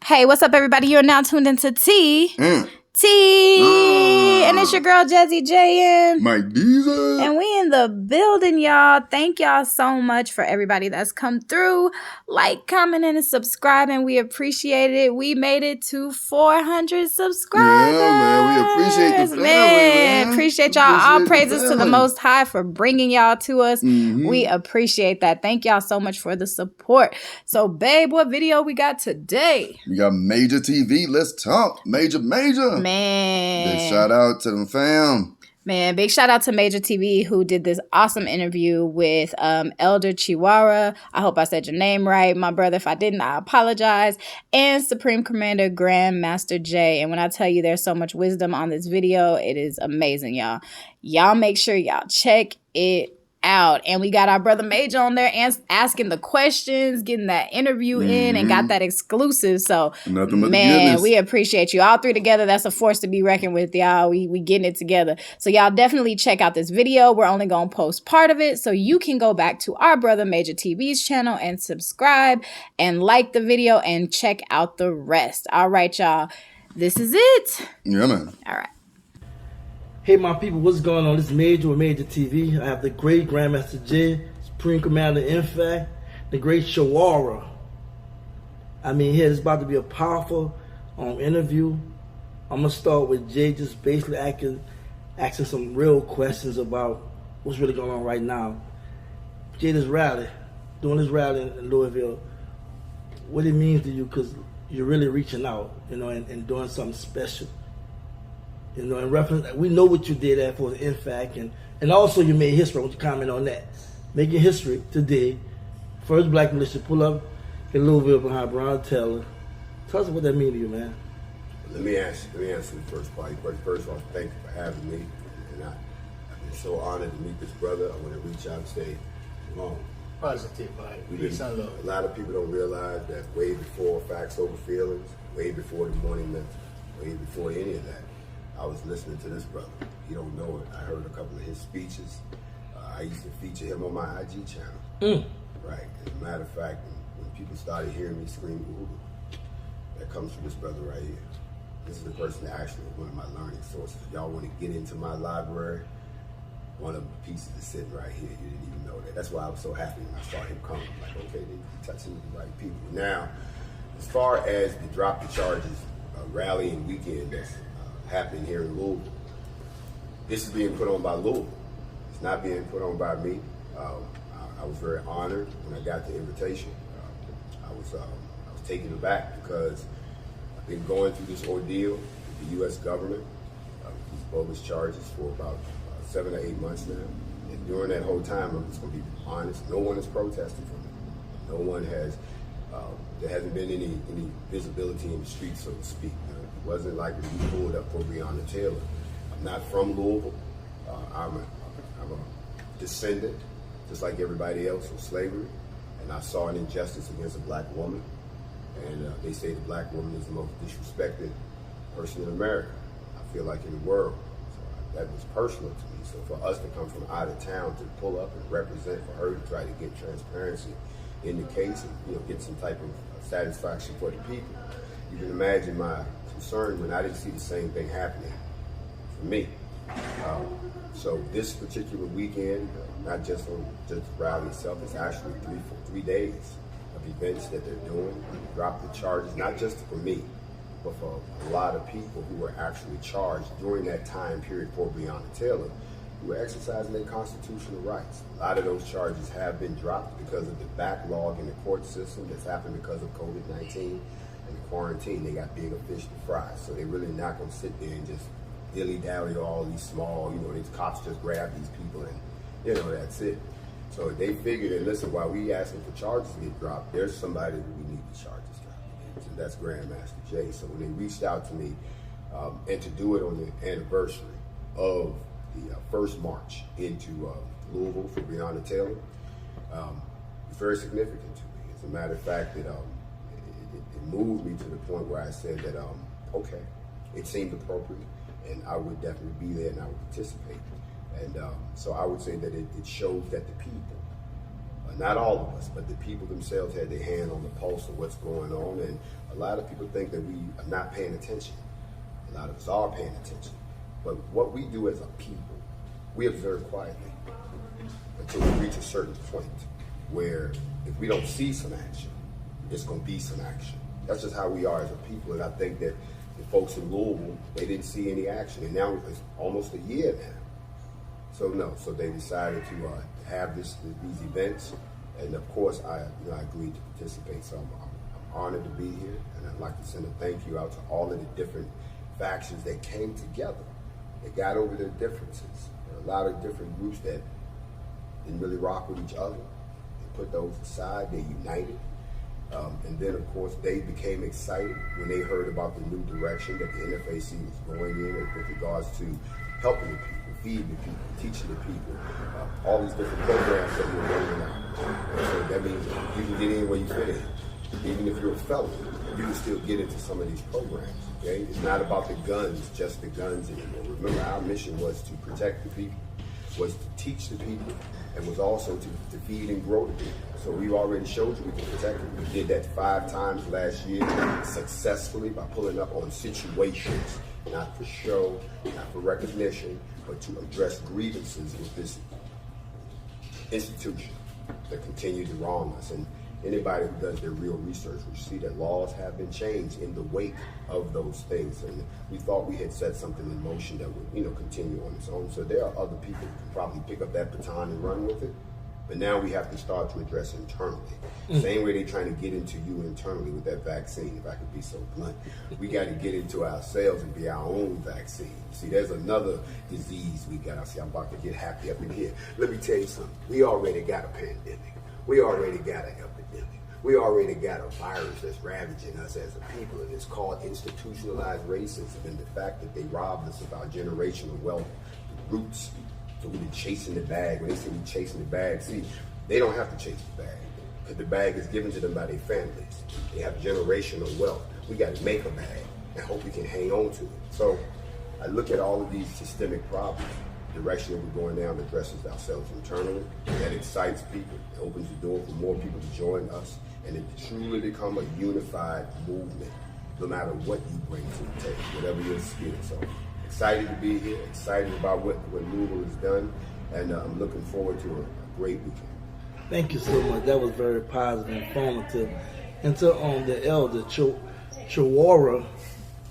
Hey, what's up, everybody? You're now tuned into T. And it's your girl, Jazzy J. Mike Diesel. And we in the building, y'all. Thank y'all so much for everybody that's come through. Like, commenting, and subscribing. We appreciate it. We made it to 400 subscribers. Yeah, man. We appreciate the family, man. Appreciate y'all. All praises to the Most High for bringing y'all to us. We appreciate that. Thank y'all so much for the support. So, babe, what video we got today? We got MAJORTV. Let's talk. Major. Man. Big shout out to them fam. Man, big shout out to MAJORTV who did this awesome interview with Elder Wara. I hope I said your name right, my brother. If I didn't, I apologize. And Supreme Commander Grand Master J. And when I tell you there's so much wisdom on this video, it is amazing, y'all. Y'all make sure y'all check it out. And we got our brother Major on there asking the questions, getting that interview in, and got that exclusive. So, man, we appreciate you. All three together, that's a force to be reckoned with, y'all. We getting it together. So y'all definitely check out this video. We're only going to post part of it, so you can go back to our brother MAJORTV's channel and subscribe and like the video and check out the rest. All right, y'all. This is it. Yeah, man. All right. Hey my people, what's going on? This is Major with MAJORTV. I have the great Grandmaster J, Supreme Commander NFAC, the great Wara. I mean, here it's about to be a powerful interview. I'm gonna start with Jay just basically asking some real questions about what's really going on right now. Jay, doing this rally in Louisville, what it means to you, because you're really reaching out, you know, and doing something special. You know, in reference, we know what you did for the NFAC, and also you made history. I want you to comment on that. Making history today, first black militia pull up in Louisville behind Brown Taylor. Tell us what that means to you, man. Let me answer the first part. First of all, thank you for having me. And I've been so honored to meet this brother. I want to reach out and say, long. Positive, right? Peace and love. A lot of people don't realize that way before facts over feelings, way before the morning mental, way before any of that, I was listening to this brother. You don't know it. I heard a couple of his speeches. I used to feature him on my IG channel. Right. As a matter of fact, when people started hearing me scream, ooh, that comes from this brother right here. This is the person that actually is one of my learning sources. If y'all want to get into my library, one of the pieces is sitting right here. You didn't even know that. That's why I was so happy when I saw him coming. Like, okay, they're touching the right people. Now, as far as the drop the charges rally and weekend that's happening here in Louisville, this is being put on by Louisville. It's not being put on by me. I was very honored when I got the invitation. I was taken aback because I've been going through this ordeal with the U.S. government, these bogus charges for about 7 or 8 months now. And during that whole time, I'm just going to be honest, no one has protested for me. No one has, there hasn't been any visibility in the streets, so to speak. It wasn't like when you pulled up for Breonna Taylor. I'm not from Louisville. I'm a descendant, just like everybody else, from slavery. And I saw an injustice against a black woman. And they say the black woman is the most disrespected person in America, I feel like, in the world. So that was personal to me. So for us to come from out of town to pull up and represent, for her to try to get transparency in the case and get some type of satisfaction for the people, you can imagine my concern when I didn't see the same thing happening for me. So this particular weekend, not just on just the rally itself, it's actually three days of events that they're doing. Drop the charges, not just for me, but for a lot of people who were actually charged during that time period for Breonna Taylor, who were exercising their constitutional rights. A lot of those charges have been dropped because of the backlog in the court system that's happened because of COVID-19 and the quarantine. They got bigger fish to fry, so they're really not going to sit there and just dilly-dally all these small, these cops just grab these people and, that's it. So they figured, and listen, while we asking for charges to get dropped, there's somebody who we need the charges dropped against, and that's Grandmaster J. So when they reached out to me, and to do it on the anniversary of the first march into Louisville for Breonna Taylor, it's very significant to me. As a matter of fact, it moved me to the point where I said that, okay, it seemed appropriate, and I would definitely be there and I would participate. And so I would say that it shows that the people Not all of us, but the people themselves had their hand on the pulse of what's going on, and a lot of people think that we are not paying attention. A lot of us are paying attention. But what we do as a people, we observe quietly until we reach a certain point where if we don't see some action, it's going to be some action. That's just how we are as a people, and I think that the folks in Louisville, they didn't see any action, and now it's almost a year now. So they decided to have these events, and of course I agreed to participate. So I'm honored to be here, and I'd like to send a thank you out to all of the different factions that came together. They got over their differences. There are a lot of different groups that didn't really rock with each other. They put those aside. They united, and then of course they became excited when they heard about the new direction that the NFAC was going in with regards to helping the people, feeding the people, teaching the people, all these different programs that we're rolling out. So that means you can get in where you fit in. Even if you're a felon, you can still get into some of these programs. Okay, it's not about the guns, just the guns anymore. Remember, our mission was to protect the people, was to teach the people, and was also to feed and grow the people. So we've already showed you we can protect them. We did that 5 times last year successfully by pulling up on situations, not for show, not for recognition, but to address grievances with this institution that continue to wrong us. And anybody who does their real research will see that laws have been changed in the wake of those things. And we thought we had set something in motion that would, continue on its own. So there are other people who can probably pick up that baton and run with it. But now we have to start to address internally. Same way they're trying to get into you internally with that vaccine, if I could be so blunt. We got to get into ourselves and be our own vaccine. See, there's another disease we got. See, I'm about to get happy up in here. Let me tell you something. We already got a pandemic. We already got an epidemic. We already got a virus that's ravaging us as a people, and it's called institutionalized racism, and the fact that they robbed us of our generational wealth, the roots. So we've been chasing the bag. When they say we're chasing the bag, see, they don't have to chase the bag because the bag is given to them by their families. They have generational wealth. We got to make a bag and hope we can hang on to it. So I look at all of these systemic problems. The direction that we're going down addresses ourselves internally. That excites people. It opens the door for more people to join us, and it truly become a unified movement, no matter what you bring to the table, whatever your skill. So excited to be here, excited about what Louisville has done, and I'm looking forward to a great weekend. Thank you so much. That was very positive and informative. And to the elder, Wara,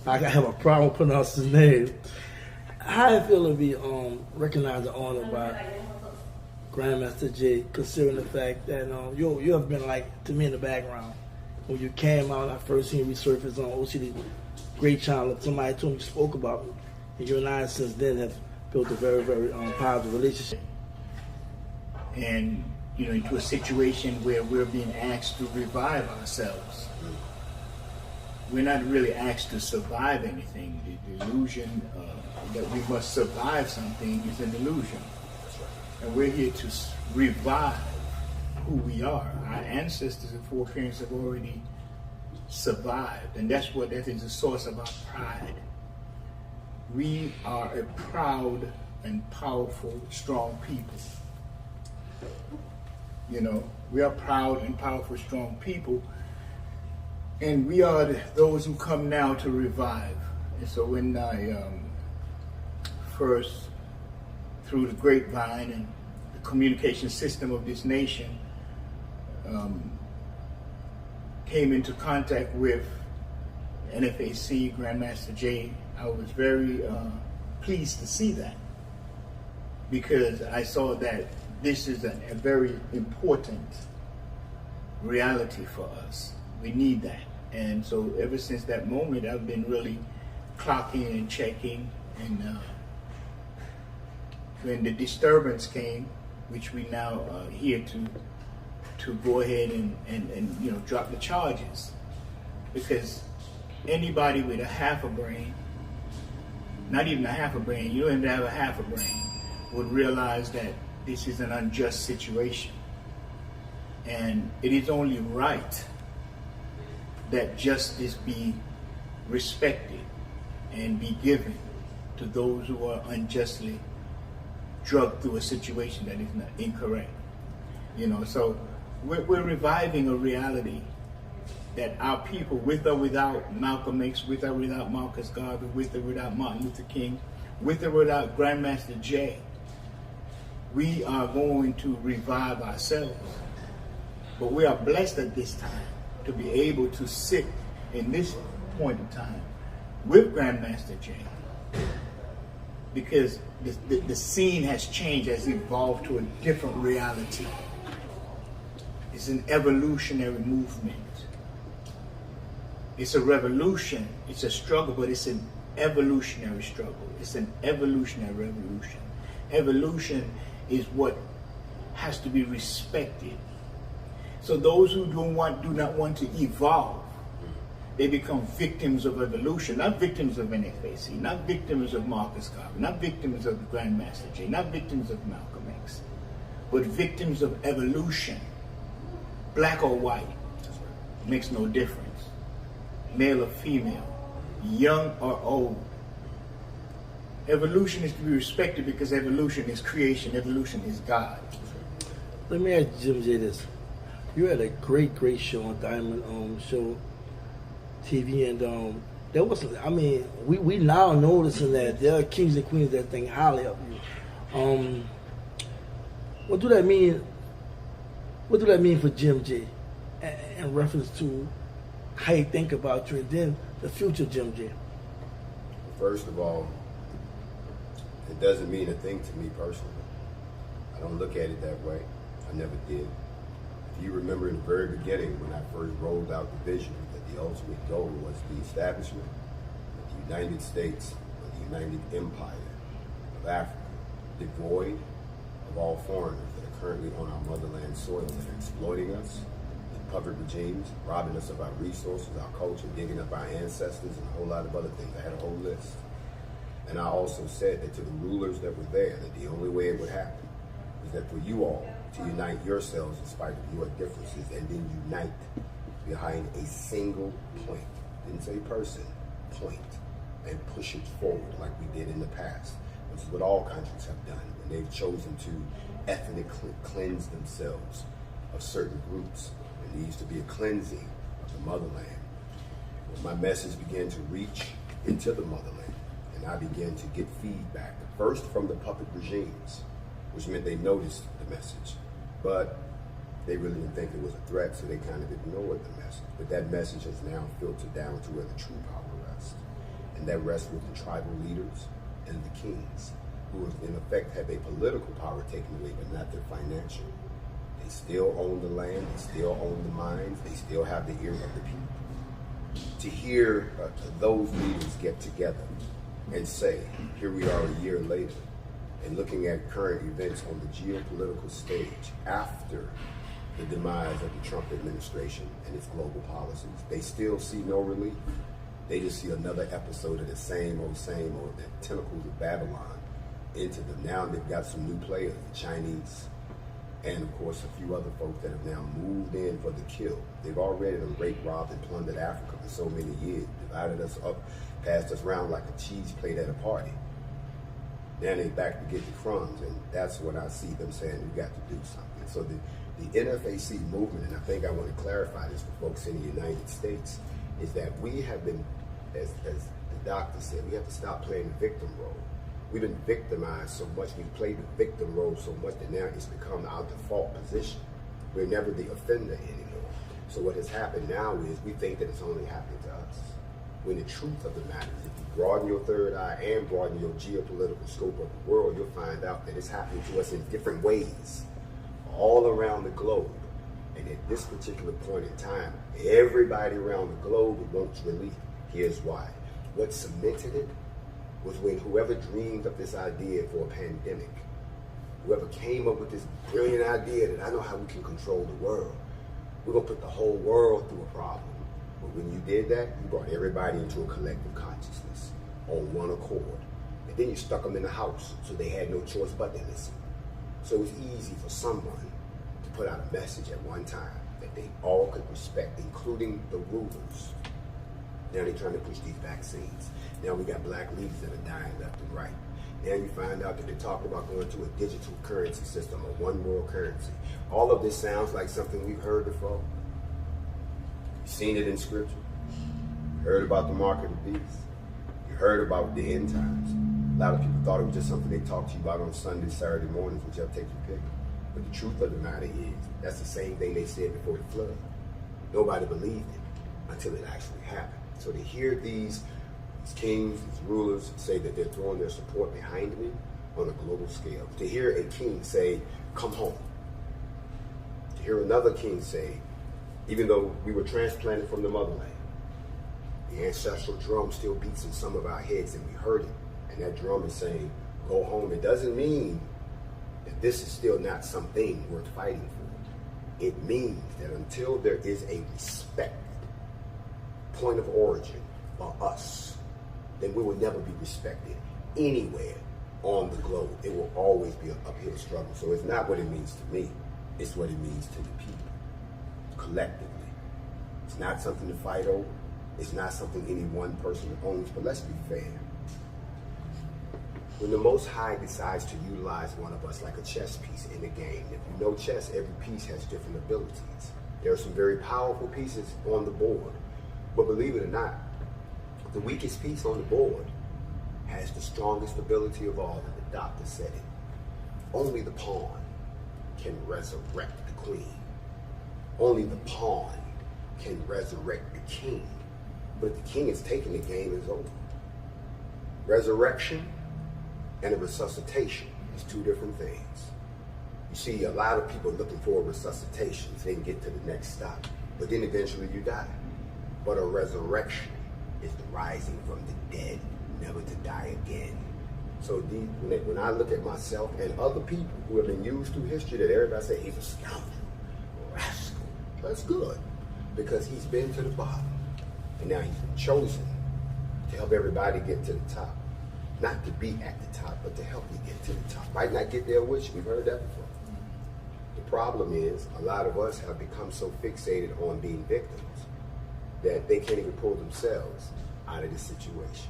I have a problem pronouncing his name. How I feel to be recognized and honored by Grandmaster J, considering the fact that you have been like to me in the background. When you came out, I first seen you resurface on OCD Great Channel. Somebody told me you spoke about me. And you and I since then have built a very, very positive relationship. And, into a situation where we're being asked to revive ourselves. We're not really asked to survive anything. The illusion that we must survive something is an illusion. And we're here to revive who we are. Our ancestors and foreparents have already survived, and that is the source of our pride. We are a proud and powerful, strong people. We are proud and powerful, strong people, and we are those who come now to revive. And so when I first, through the grapevine and the communication system of this nation, came into contact with NFAC, Grandmaster J, I was very pleased to see that, because I saw that this is a very important reality for us. We need that. And so ever since that moment, I've been really clocking and checking. And when the disturbance came, which we now are here to go ahead and drop the charges, because anybody with a half a brain, not even a half a brain, you don't even have a half a brain, would realize that this is an unjust situation. And it is only right that justice be respected and be given to those who are unjustly drugged through a situation that is not incorrect. So we're reviving a reality that our people, with or without Malcolm X, with or without Marcus Garvey, with or without Martin Luther King, with or without Grandmaster Jay, we are going to revive ourselves. But we are blessed at this time to be able to sit in this point in time with Grandmaster Jay, because the scene has changed, has evolved to a different reality. It's an evolutionary movement. It's a revolution. It's a struggle, but it's an evolutionary struggle. It's an evolutionary revolution. Evolution is what has to be respected. So those who do not want to evolve, they become victims of evolution, not victims of NFAC, not victims of Marcus Garvey, not victims of the Grandmaster Jay, not victims of Malcolm X, but victims of evolution. Black or white, makes no difference. Male or female, young or old. Evolution is to be respected because evolution is creation, evolution is God. Let me ask Jim J this. You had a great show on Diamond Show TV, and there was, I mean, we now noticing that there are kings and queens that think highly of you. What do that mean? What do that mean for Jim J in reference to how you think about you and then the future Jim J? First of all, it doesn't mean a thing to me personally. I don't look at it that way. I never did. If you remember in the very beginning when I first rolled out the vision that the ultimate goal was the establishment of the United States, or the United Empire of Africa, devoid of all foreigners that are currently on our motherland soil that are exploiting us, the puppet regimes, robbing us of our resources, our culture, digging up our ancestors, and a whole lot of other things. I had a whole list. And I also said that to the rulers that were there, that the only way it would happen is that for you all to unite yourselves in spite of your differences, and then unite behind a single point, didn't say person, point, and push it forward like we did in the past, which is what all countries have done when they've chosen to ethnically cleanse themselves of certain groups. There needs to be a cleansing of the motherland. When my message began to reach into the motherland, and I began to get feedback, first from the puppet regimes, which meant they noticed the message, but they really didn't think it was a threat, so they kind of ignored the message. But that message has now filtered down to where the true power rests, and that rests with the tribal leaders and the kings, who in effect have a political power taken away, but not their financial. They still own the land, they still own the mines, they still have the ear of the people. To hear those leaders get together and say, here we are a year later, and looking at current events on the geopolitical stage after the demise of the Trump administration and its global policies, they still see no relief. They just see another episode of the same old, the tentacles of Babylon into them. Now they've got some new players, the Chinese, and of course a few other folks that have now moved in for the kill. They've already raped, robbed, and plundered Africa for so many years, divided us up, passed us around like a cheese plate at a party. Now they're back to get the crumbs, and that's when I see them saying we got to do something. So the NFAC movement, and I think I want to clarify this for folks in the United States, is that we have been, as the doctor said, we have to stop playing the victim role. We've been victimized so much, we've played the victim role so much that now it's become our default position. We're never the offender anymore. So what has happened now is we think that it's only happening to us, when the truth of the matter is, if you broaden your third eye and broaden your geopolitical scope of the world, you'll find out that it's happening to us in different ways all around the globe. And at this particular point in time, everybody around the globe wants relief. Here's why. What cemented it was when whoever dreamed up this idea for a pandemic, whoever came up with this brilliant idea that I know how we can control the world, we're going to put the whole world through a problem. But when you did that, you brought everybody into a collective consciousness on one accord. And then you stuck them in the house, so they had no choice but to listen. So it was easy for someone to put out a message at one time that they all could respect, including the rulers. Now they're trying to push these vaccines. Now we got black leaders that are dying left and right. Now you find out that they're talking about going to a digital currency system, a one world currency. All of this sounds like something we've heard before. You've seen it in scripture. You heard about the mark of the beast. You heard about the end times. A lot of people thought it was just something they talked to you about on Sunday, Saturday mornings, whichever take your pick. But the truth of the matter is, that's the same thing they said before the flood. Nobody believed it until it actually happened. So to hear these kings, these rulers say that they're throwing their support behind me on a global scale. To hear a king say, come home. To hear another king say, even though we were transplanted from the motherland, the ancestral drum still beats in some of our heads and we heard it. And that drum is saying, go home. It doesn't mean that this is still not something worth fighting for. It means that until there is a respected point of origin for us, then we will never be respected anywhere on the globe. It will always be an uphill struggle. So it's not what it means to me. It's what it means to the people, collectively. It's not something to fight over. It's not something any one person owns, but let's be fair. When the Most High decides to utilize one of us like a chess piece in the game, if you know chess, every piece has different abilities. There are some very powerful pieces on the board, but believe it or not, the weakest piece on the board has the strongest ability of all, and the doctor said it. Only the pawn can resurrect the queen. Only the pawn can resurrect the king. But if the king is taken, the game is over. Resurrection and a resuscitation is two different things. You see a lot of people looking for a resuscitation so they can get to the next stop, but then eventually you die. But a resurrection is the rising from the dead, never to die again. So when I look at myself and other people who have been used through history, that everybody say he's a scoundrel, a rascal, that's good, because he's been to the bottom, and now he's been chosen to help everybody get to the top. Not to be at the top, but to help you get to the top. Might not get there with you. We've heard that before. The problem is a lot of us have become so fixated on being victims that they can't even pull themselves out of this situation.